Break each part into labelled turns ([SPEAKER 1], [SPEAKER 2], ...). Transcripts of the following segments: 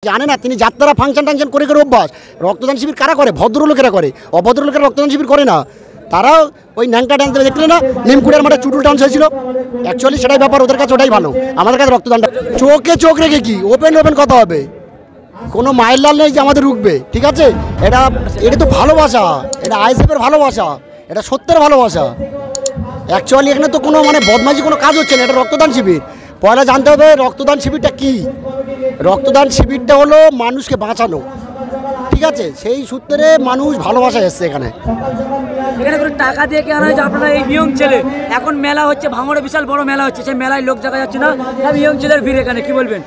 [SPEAKER 1] জানে না, তিনি যাত্রা ফাংশন টাংশন করে করে অভ্যাস। রক্তদান শিবির কারা করে? ভদ্রলোকেরা করে, অভদ্রলোকেরা রক্তদান শিবির করে না। তারাও ওই ন্যাংটা ডান্স দেবে, দেখলে না নিমকুড়ের মাঠে চুটুল ডান্স হয়েছিল। অ্যাকচুয়ালি সেটাই ব্যাপার, ওদের কাছে ওটাই ভালো, আমাদের কাছে রক্তদানটা। চোখে চোখ রেখে কি ওপেন ওপেন কথা হবে, কোনো মায়ের লাল নেই যে আমাদের রুখবে, ঠিক আছে? এটা তো ভালোবাসা, এটা আইএসএফের ভালোবাসা, এটা সত্যের ভালোবাসা। অ্যাকচুয়ালি এখানে তো কোনো মানে বদমাইশি কোনো কাজ হচ্ছে না, এটা রক্তদান শিবির। পয়লা জানতে হবে রক্তদান শিবিরটা কি। রক্তদান শিবিরটা হলো মানুষকে বাঁচানো, ঠিক আছে? সেই সূত্রে মানুষ ভালোবাসা এসছে এখানে।
[SPEAKER 2] এখানে কোনো টাকা দিয়ে কি আনা হয়েছে? আপনারা এই ইয়ং ছেলে, এখন মেলা হচ্ছে, ভাঙড়ে বিশাল বড় মেলা হচ্ছে, সেই মেলায় লোক দেখা যাচ্ছে না, সব ইয়ং ছেলের ভিড়। এখানে কি বলবেন?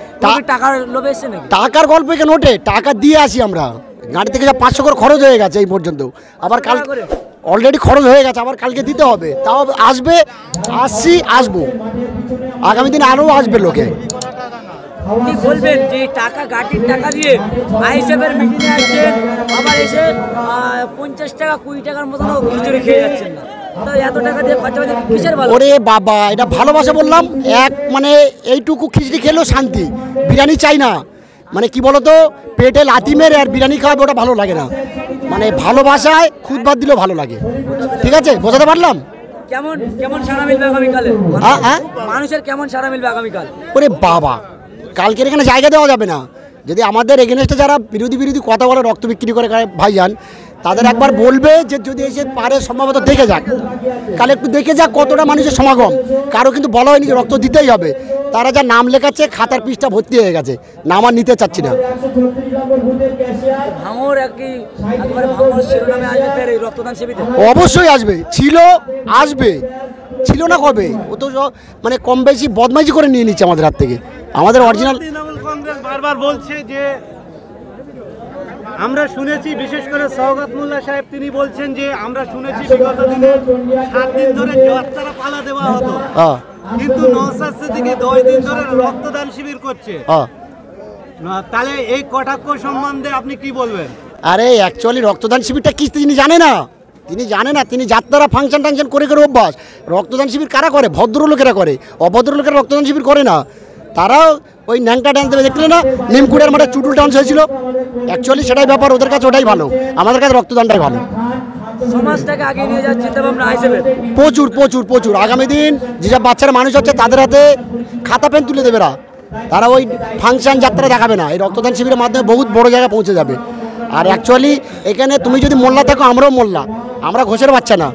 [SPEAKER 2] টাকার লোভে এসছে নাকি?
[SPEAKER 1] টাকার গল্প এখানে ওঠে, টাকা দিয়ে আসি আমরা। গাড়ি থেকে যা 500 করে খরচ হয়ে গেছে এই পর্যন্ত, আবার কাল অলরেডি খরচ হয়ে গেছে, আবার কালকে দিতে হবে। তাও আসবে, আসবো, আগামী দিন আরও আসবে লোকে।
[SPEAKER 2] কি বলবেন যে টাকা, গাড়ির টাকা দিয়ে আইএসএফের মিটিংয়ে আসছেন, আবার এসে 50 টাকা 20 টাকার মতন খিচুড়ি খেয়ে যাচ্ছেন না? এত টাকা দিয়ে খরচা হচ্ছে কিসের ভালো?
[SPEAKER 1] ওরে বাবা, এটা ভালোবাসা বললাম। এক মানে এইটুকু খিচড়ি খেলেও শান্তি, বিরিয়ানি চাই না। মানে কি বলতো, পেটে লাথি মেরে আর বিরিয়ানি খাওয়াবে, ওটা ভালো লাগে না। মানে ভালোবাসায় খুদ বাদ দিলেও ভালো লাগে, ঠিক আছে? বোঝাতে পারলাম?
[SPEAKER 2] কেমন কেমন সারা মিলবে আগামীকালে? মানুষের কেমন সারা মিলবে আগামীকাল?
[SPEAKER 1] ওরে বাবা, কালকের এখানে জায়গা দেওয়া যাবে না। যদি আমাদের এগেনস্টে যারা বিরোধী কথা বলে, রক্ত বিক্রি করে ভাইজান, তাদের একবার বলবে যে যদি এসে পারে সম্ভবত দেখে যাক, কাল একটু দেখে যাক কতটা মানুষের সমাগম। কারো কিন্তু বলা হয়নি যে রক্ত দিতেই হবে। তারা যা নাম লেখাচ্ছে, খাতার পিসটা ভর্তি হয়ে গেছে, নাম আর নিতে চাচ্ছি না। অবশ্যই আসবে, আসবে, ছিল না কবে? ও তো মানে কম বেশি বদমাইশি করে নিয়ে নিচ্ছে আমাদের হাত থেকে। আমাদের অরিজিনাল
[SPEAKER 3] তৃণমূল কংগ্রেস বারবার বলছে যে, আমরা শুনেছি, বিশেষ করে সওগাত মোল্লা সাহেব তিনি বলছেন যে আমরা শুনেছি বিগত দিনে 7 দিন ধরে যাত্রা পালা দেওয়া হতো, কিন্তু নওশাদ সিদ্দিকী 2 দিন ধরে রক্তদান শিবির করছে। তাহলে এই কটাক্ষ সম্বন্ধে আপনি কি বলবেন?
[SPEAKER 1] আরে অ্যাকচুয়ালি রক্তদান শিবিরটা কি তিনি জানে না, তিনি যাত্রা ফাংশন টাংশন করে করে অভ্যাস। রক্তদান শিবির কারা করে? ভদ্রলোকেরা করে, অভদ্রলোকেরা রক্তদান শিবির করে না। তারাও ওই ন্যাংটা ডান্স দেবে, দেখলে না নিমকুড়ের মাঠে চুটুল ডান্স হয়েছিল। অ্যাকচুয়ালি সেটাই ব্যাপার, ওদের কাছে ওটাই ভালো, আমাদের কাছে রক্তদানটাই ভালো।
[SPEAKER 2] সমাজটাকে আগে নিয়ে যাচ্ছে আমরা আইএসএফ
[SPEAKER 1] প্রচুর প্রচুর প্রচুর। আগামী দিন যেসব বাচ্চারা মানুষ হচ্ছে, তাদের হাতে খাতা পেন তুলে দেবে না। তারা ওই ফাংশন যাত্রা দেখাবে না, এই রক্তদান শিবিরের মাধ্যমে বহুত বড় জায়গায় পৌঁছে যাবে। আর অ্যাকচুয়ালি এখানে তুমি যদি মোল্লা থাকো, আমরাও মোল্লা, আমরা ঘোষের বাচ্চা না,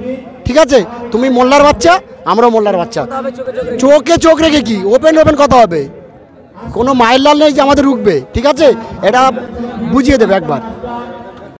[SPEAKER 1] ঠিক আছে? তুমি মোল্লার বাচ্চা, আমরাও মোল্লার বাচ্চা। চোখে চোখ রেখে কি ওপেন ওপেন কথা হবে, কোনো মায়ের লাল নেই যে আমাদের রুখবে, ঠিক আছে? এটা বুঝিয়ে দেবে একবার।